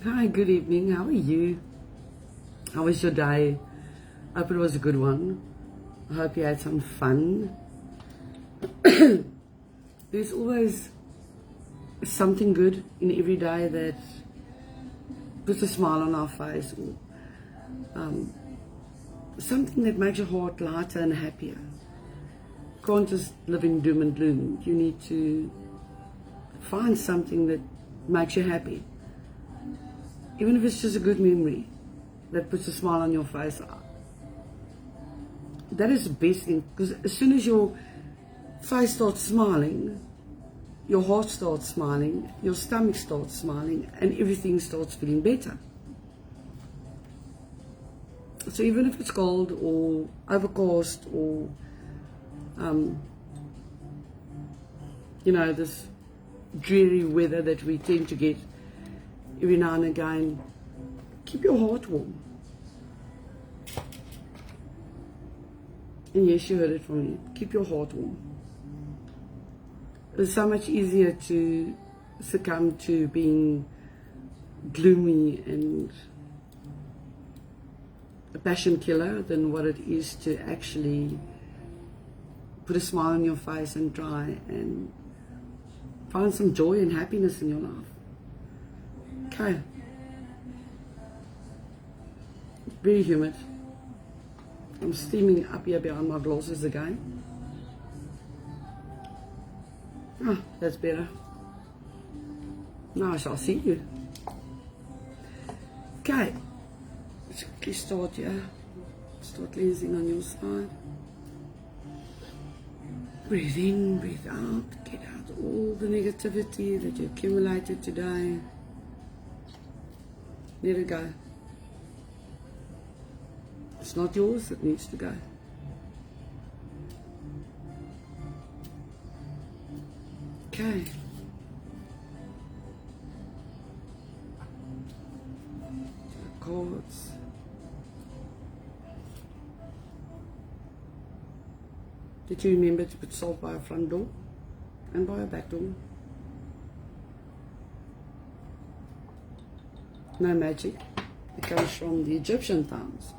Hi, good evening. How are you? How was your day? I hope it was a good one. I hope you had some fun. There's always something good in every day that puts a smile on our face, or something that makes your heart lighter and happier. You can't just live in doom and gloom. You need to find something that makes you happy. Even if it's just a good memory that puts a smile on your face. That is the best thing, because as soon as your face starts smiling, your heart starts smiling, your stomach starts smiling, and everything starts feeling better. So even if it's cold or overcast or this dreary weather that we tend to get every now and again, keep your heart warm. And yes, you heard it from me. Keep your heart warm. It's so much easier to succumb to being gloomy and a passion killer than what it is to actually put a smile on your face and try and find some joy and happiness in your life. Okay. Very humid. I'm steaming up here behind my glasses again. Ah, that's better. Now I shall see you. Okay. Let's quickly start here. Start cleansing on your side. Breathe in, breathe out. Get out all the negativity that you accumulated today. Let it go. It's not yours, it needs to go. Okay. Cards. Did you remember to put salt by a front door and by a back door? No magic. It comes from the Egyptian times.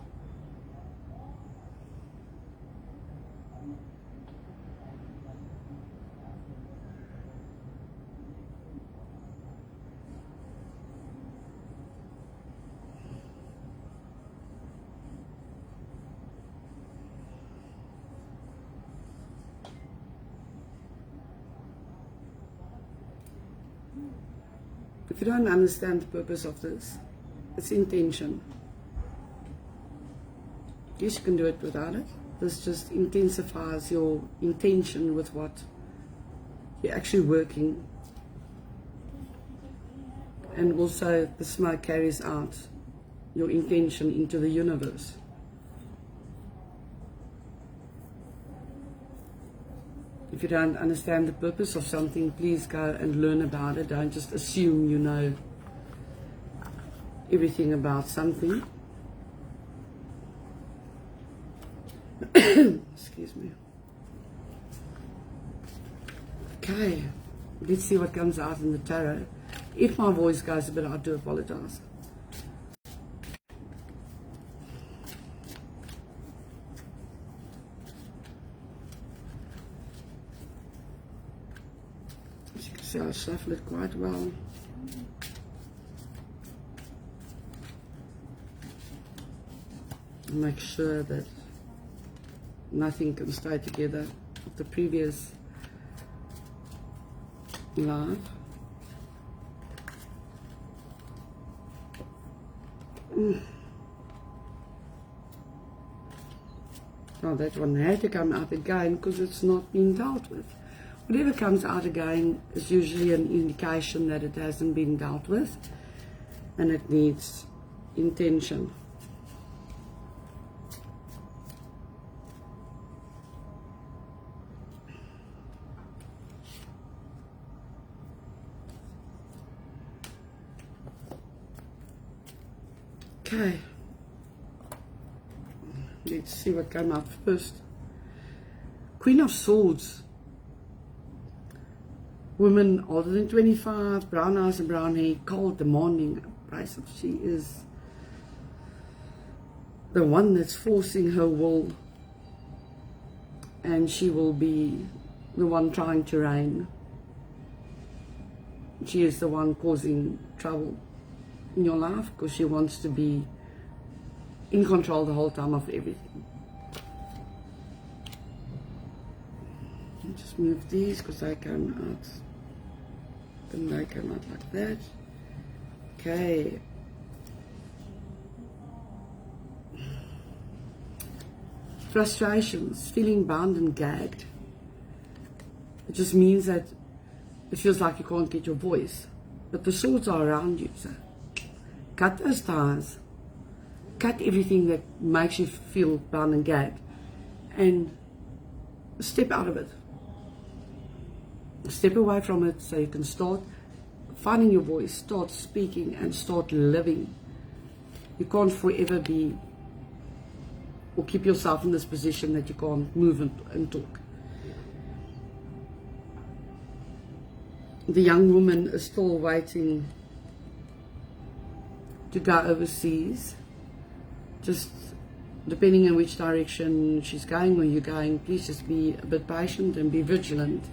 If you don't understand the purpose of this, it's intention. Yes, you can do it without it. This just intensifies your intention with what you're actually working. And also the smoke carries out your intention into the universe. If you don't understand the purpose of something, please go and learn about it. Don't just assume you know everything about something. Excuse me. Okay, let's see what comes out in the tarot. If my voice goes a bit, I do apologize. As you can see, I shuffle it quite well. Make sure that nothing can stay together with the previous life. Now that one had to come out again because it's not been dealt with. Whatever comes out again is usually an indication that it hasn't been dealt with and it needs intention. Okay, let's see what came out first. Queen of Swords. Woman older than 25, brown eyes and brown hair, cold, demanding, abrasive. She is the one that's forcing her will, and she will be the one trying to reign. She is the one causing trouble in your life because she wants to be in control the whole time of everything. I'll just move these because they come out, and they come out like that. Okay. Frustrations, feeling bound and gagged. It just means that it feels like you can't get your voice, but the swords are around you. So cut those ties, cut everything that makes you feel bound and gagged, and step out of it. Step away from it so you can start finding your voice, start speaking, and start living. You can't forever be or keep yourself in this position that you can't move and talk. The young woman is still waiting to go overseas. Just depending on which direction she's going or you're going, please just be a bit patient and be vigilant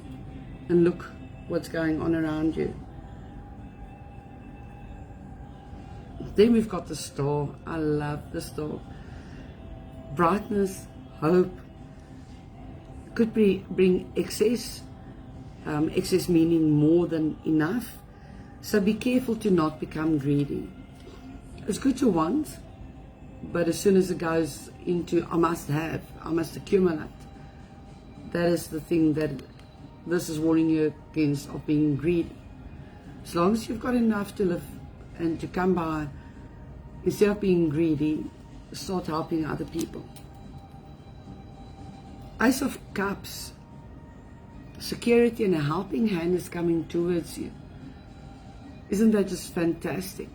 and look what's going on around you. Then we've got the star. I love the star. Brightness, hope. Could bring excess. Excess meaning more than enough. So be careful to not become greedy. It's good to want, but as soon as it goes into I must have, I must accumulate, that is the thing that this is warning you against, of being greedy. As long as you've got enough to live and to come by, instead of being greedy, start helping other people. Ace of Cups. Security and a helping hand is coming towards you. Isn't that just fantastic?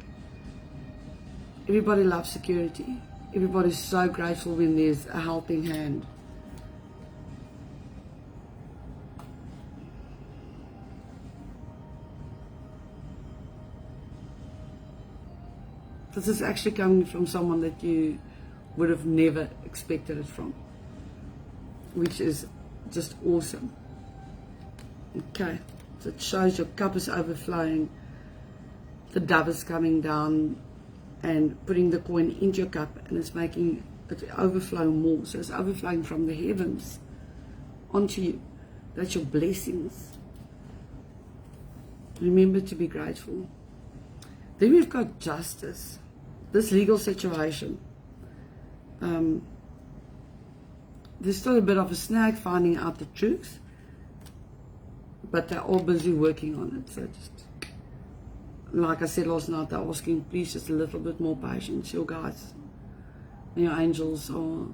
Everybody loves security. Everybody's so grateful when there's a helping hand. This is actually coming from someone that you would have never expected it from, which is just awesome. Okay, so it shows your cup is overflowing. The dove is coming down and putting the coin into your cup, and it's making it overflow more. So it's overflowing from the heavens onto you. That's your blessings. Remember to be grateful. Then we've got justice. This legal situation. There's still a bit of a snag finding out the truth, but they're all busy working on it. So just, like I said last night, they're asking, please just a little bit more patience. Your guides and your angels are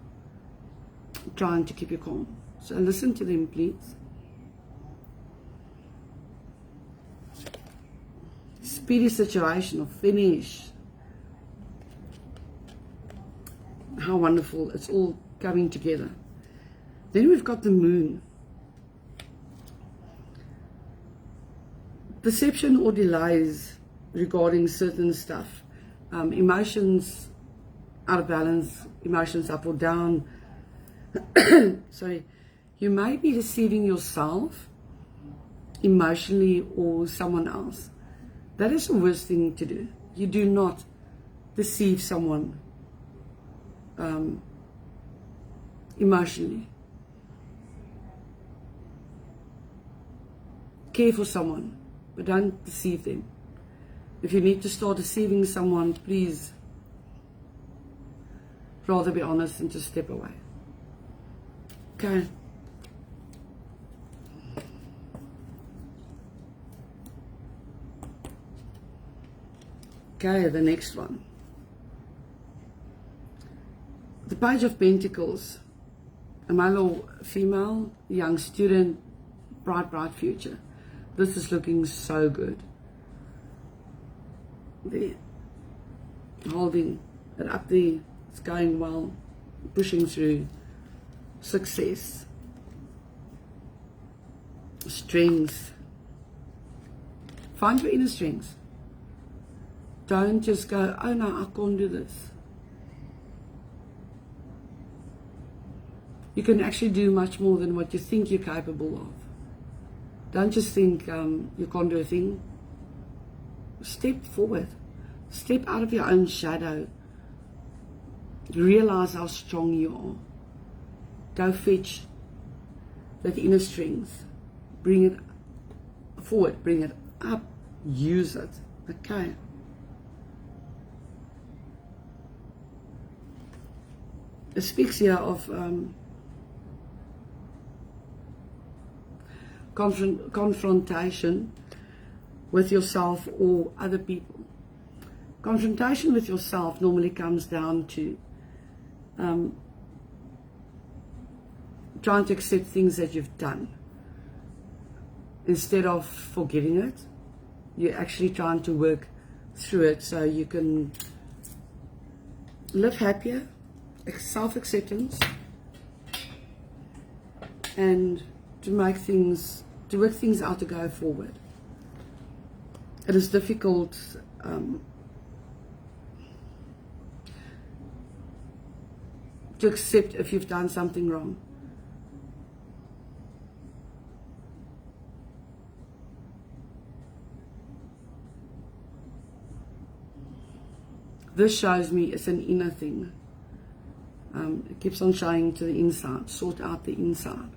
trying to keep you calm. So listen to them, please. Speedy situation or finish. How wonderful. It's all coming together. Then we've got the moon. Perception or delays regarding certain stuff. Emotions out of balance, emotions up or down. Sorry. You may be deceiving yourself emotionally or someone else. That is the worst thing to do. You do not deceive someone emotionally. Care for someone, but don't deceive them. If you need to start deceiving someone, please rather be honest and just step away. Okay. Okay, the next one. The Page of Pentacles. A male or female, young student, bright, bright future. This is looking so good. There. Holding it up there. It's going well. Pushing through. Success. Strength. Find your inner strength. Don't just go, oh no, I can't do this. You can actually do much more than what you think you're capable of. Don't just think you can't do a thing. Step forward. Step out of your own shadow. Realize how strong you are. Go fetch that inner strength. Bring it forward. Bring it up. Use it. Okay. It speaks here of confrontation with yourself or other people. Confrontation with yourself normally comes down to trying to accept things that you've done. Instead of forgiving it, you're actually trying to work through it so you can live happier, self-acceptance, and to work things out to go forward. It is difficult to accept if you've done something wrong. This shows me it's an inner thing. It keeps on showing to the inside. Sort out the inside.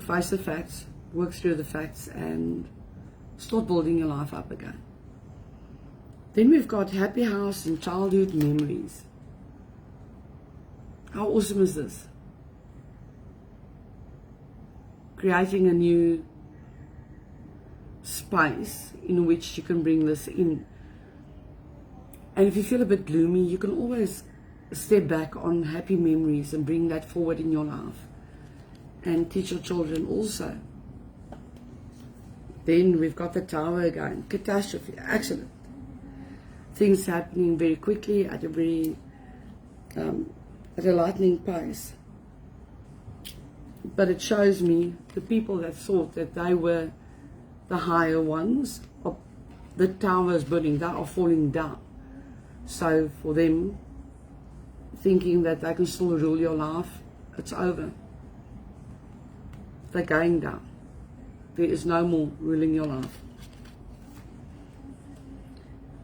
Face the facts, work through the facts, and start building your life up again. Then we've got happy house and childhood memories. How awesome is this? Creating a new space in which you can bring this in. And if you feel a bit gloomy, you can always step back on happy memories and bring that forward in your life. And teach your children also. Then we've got the tower again. Catastrophe, accident. Things happening very quickly at a lightning pace. But it shows me the people that thought that they were the higher ones, the tower is burning, they are falling down. So for them, thinking that they can still rule your life, it's over. They're going down. There is no more ruling your life.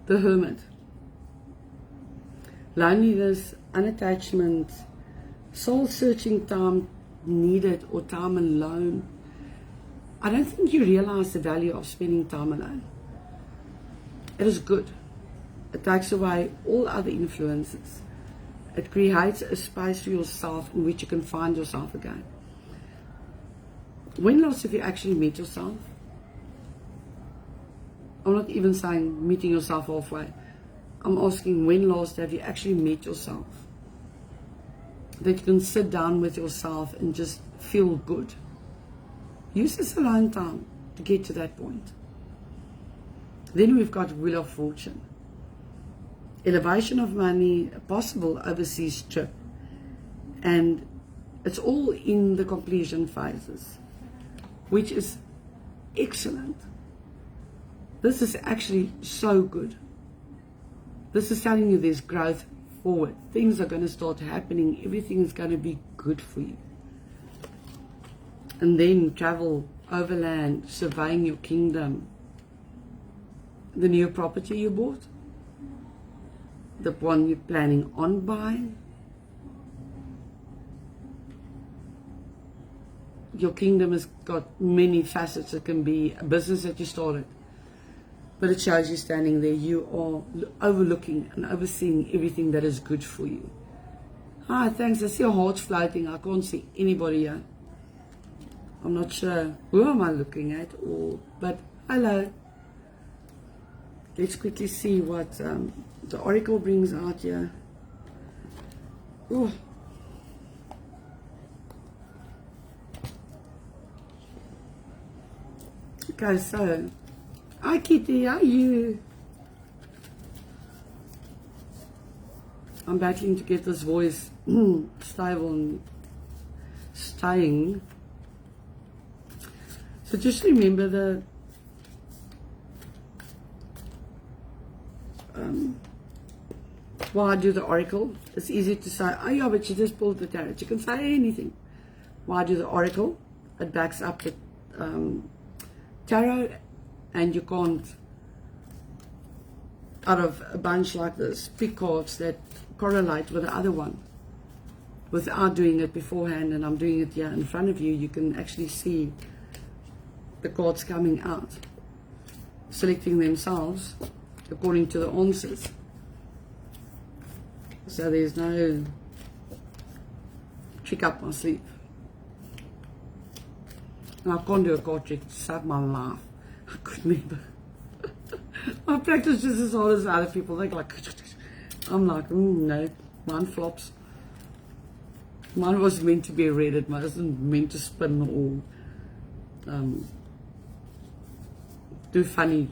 The Hermit. Loneliness, unattachment, soul-searching time needed or time alone. I don't think you realize the value of spending time alone. It is good. It takes away all other influences. It creates a space for yourself in which you can find yourself again. When last have you actually met yourself? I'm not even saying meeting yourself halfway. I'm asking, when last have you actually met yourself? That you can sit down with yourself and just feel good. Use this alone time to get to that point. Then we've got Wheel of Fortune. Elevation of money, a possible overseas trip. And it's all in the completion phases, which is excellent. This is actually so good. This is telling you there's growth forward. Things are going to start happening. Everything is going to be good for you. And then travel overland, surveying your kingdom. The new property you bought. The one you're planning on buying. Your kingdom has got many facets. It can be a business that you started. But it shows you standing there. You are overlooking and overseeing everything that is good for you. Hi, thanks. I see your heart's floating. I can't see anybody here. I'm not sure. Who am I looking at? But hello. Let's quickly see what the Oracle brings out here. Ooh. Okay, so, hi Kitty, how are you? I'm battling to get this voice stable and staying. So just remember While I do the oracle, it's easy to say, oh yeah, but you just pulled the tarot. You can say anything. While I do the oracle, it backs up the tarot, and you can't, out of a bunch like this, pick cards that correlate with the other one without doing it beforehand. And I'm doing it here in front of you. You can actually see the cards coming out, selecting themselves according to the answers. So there's no trick up my sleeve. And I can't do a card trick to save my life. I couldn't remember. I practice just as hard as other people. They're like, I'm like, no, mine flops. Mine was meant to be read. It wasn't meant to spin or do funny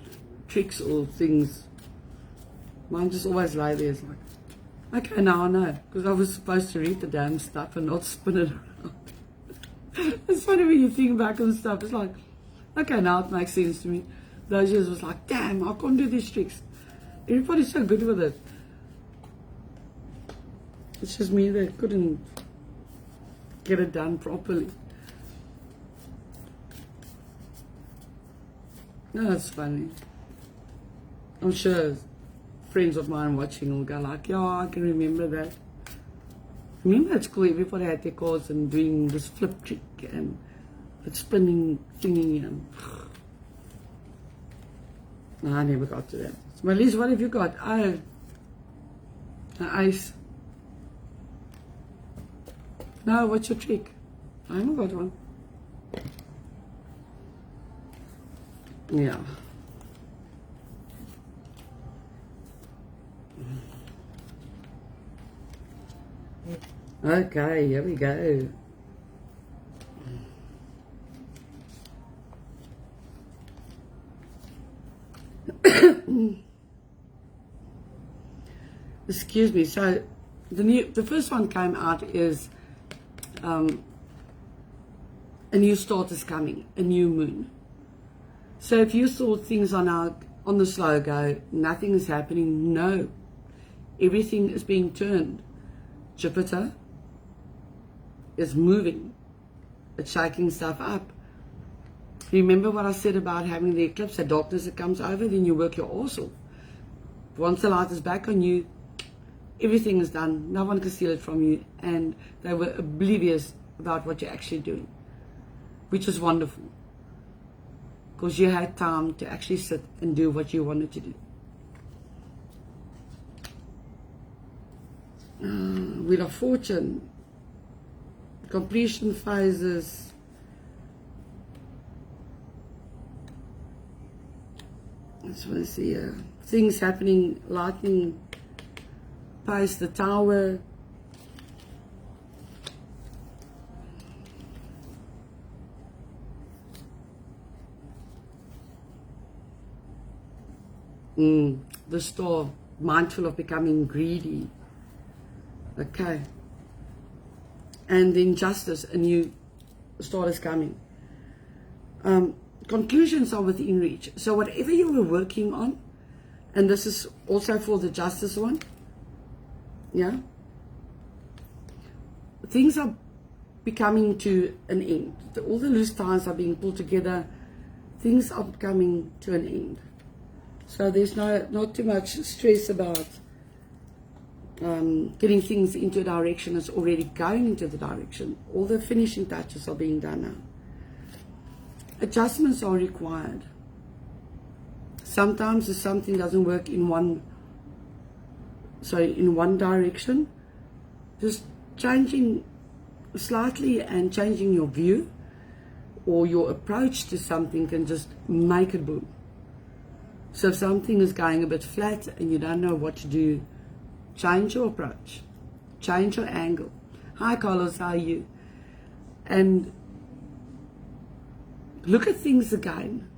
tricks or things. Mine just always lay there. It's like, okay, now I know, because I was supposed to read the damn stuff and not spin it around. It's funny when you think back on stuff. It's like, okay, now it makes sense to me. Those years was like, damn, I can't do these tricks. Everybody's so good with it. It's just me that couldn't get it done properly. No, it's funny. I'm sure friends of mine watching will go like, yeah, I can remember that. Remember at school, everybody had their cards and doing this flip trick and the spinning thingy. And no, I never got to that. So, at least what have you got? Oh, an ice. No, what's your trick? I haven't got one. Yeah. Okay, here we go. Excuse me. So the first one came out is a new start is coming, a new moon. So if you thought things are now on the slow go, nothing is happening, no. Everything is being turned. Jupiter is moving. It's shaking stuff up. Remember what I said about having the eclipse, the darkness that comes over, then you work your arse off. Once the light is back on you, everything is done. No one can steal it from you. And they were oblivious about what you're actually doing, which is wonderful. Because you had time to actually sit and do what you wanted to do. Wheel of Fortune, completion phases, let's want to see things happening, lightning, pace, the Tower, the Star, mindful of becoming greedy. Okay. And then Justice, a new start is coming. Conclusions are within reach. So whatever you were working on, and this is also for the Justice one, yeah, things are becoming to an end. All the loose ties are being pulled together. Things are coming to an end. So there's not too much stress about getting things into a direction. It's already going into the direction. All the finishing touches are being done now. Adjustments are required. Sometimes if something doesn't work in one direction, just changing slightly and changing your view or your approach to something can just make it boom. So if something is going a bit flat and you don't know what to do, change your approach, change your angle. Hi Carlos, how are you? And look at things again.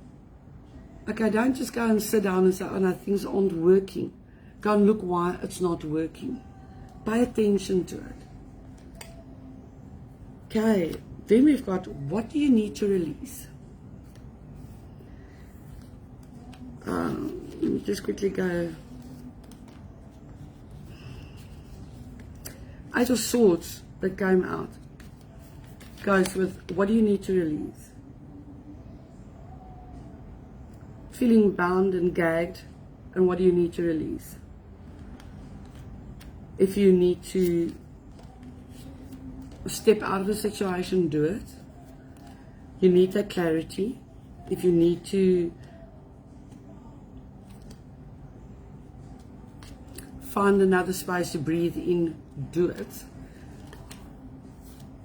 Okay, don't just go and sit down and say, oh no, things aren't working. Go and look why it's not working. Pay attention to it. Okay, then we've got, what do you need to release? Let me just quickly go. Eight of Swords that came out goes with, what do you need to release? Feeling bound and gagged, and what do you need to release? If you need to step out of the situation, do it. You need that clarity. If you need to find another space to breathe in, do it.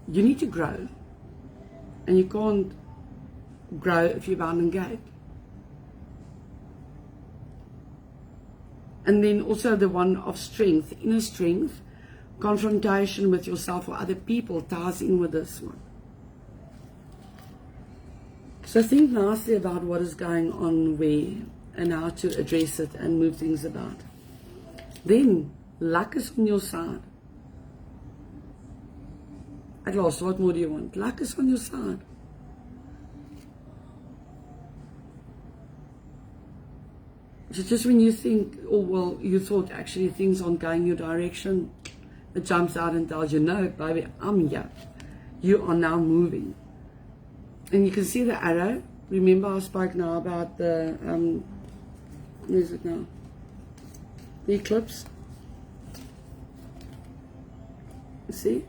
You need to grow, and you can't grow if you're bound and gagged. And then also the one of strength, inner strength, confrontation with yourself or other people ties in with this one. So think nicely about what is going on where and how to address it and move things about. Then, luck is on your side. At last, what more do you want? Luck is on your side. So just when you think, oh well, you thought actually things aren't going your direction, it jumps out and tells you, no, baby, I'm here. You are now moving. And you can see the arrow. Remember I spoke now about the, where is it now? The eclipse. See?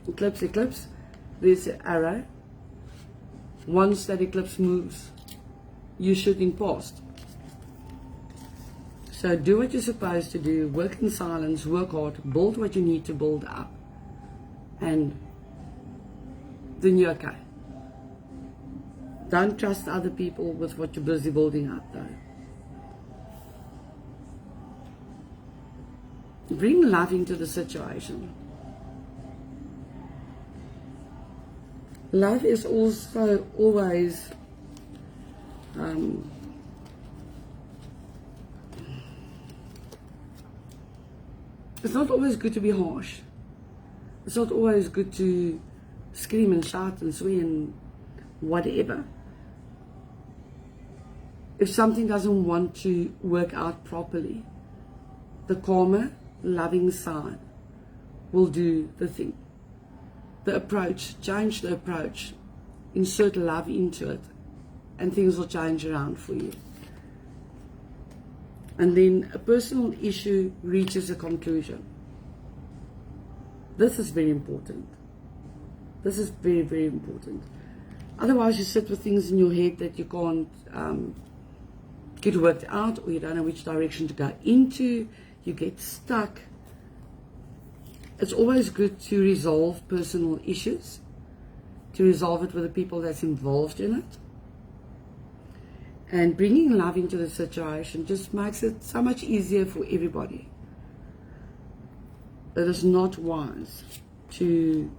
Eclipse, eclipse. There's the arrow. Once that eclipse moves, you're shooting past. So do what you're supposed to do, work in silence, work hard, build what you need to build up, and then you're okay. Don't trust other people with what you're busy building up though. Bring love into the situation. Love is also always it's not always good to be harsh. It's not always good to scream and shout and swear and whatever. If something doesn't want to work out properly, the calmer, loving side will do the thing. The approach, change the approach, insert love into it, and things will change around for you. And then a personal issue reaches a conclusion. This is very important. This is very, very important. Otherwise, you sit with things in your head that you can't get worked out, or you don't know which direction to go into. You get stuck. It's always good to resolve personal issues, to resolve it with the people that's involved in it. And bringing love into the situation just makes it so much easier for everybody. It is not wise to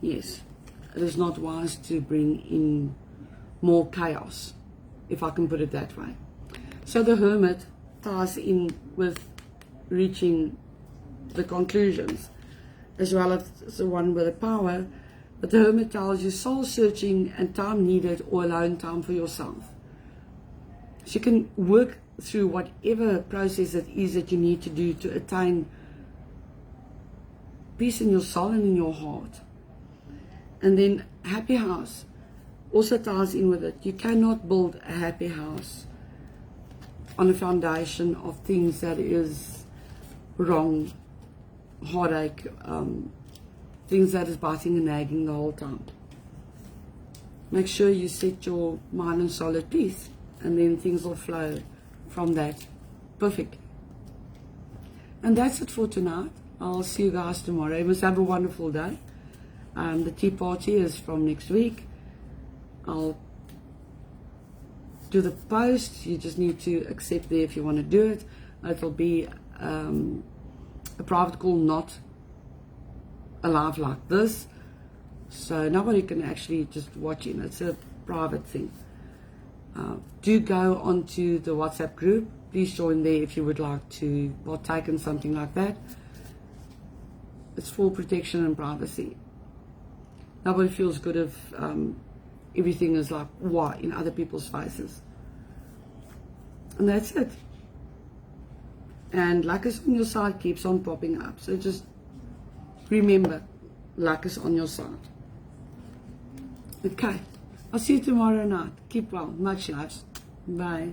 Yes, it is not wise to bring in more chaos, if I can put it that way. So the Hermit ties in with reaching the conclusions, as well as the one with the Power. But the Hermit tells you soul searching and time needed, or alone time for yourself. So you can work through whatever process it is that you need to do to attain peace in your soul and in your heart. And then happy house also ties in with it. You cannot build a happy house on a foundation of things that is wrong, heartache, things that is biting and nagging the whole time. Make sure you set your mind and soul at peace, and then things will flow from that perfectly. And that's it for tonight. I'll see you guys tomorrow. You must have a wonderful day. The tea party is from next week. I'll do the post. You just need to accept there if you want to do it. It'll be a private call, not a live like this. So nobody can actually just watch it. It's a private thing. Do go onto the WhatsApp group. Please join there if you would like to partake in something like that. It's for protection and privacy. Nobody feels good if everything is like what in other people's faces. And that's it. And luck is on your side keeps on popping up. So just remember, luck is on your side. Okay. I'll see you tomorrow night. Keep well. Much love. Bye.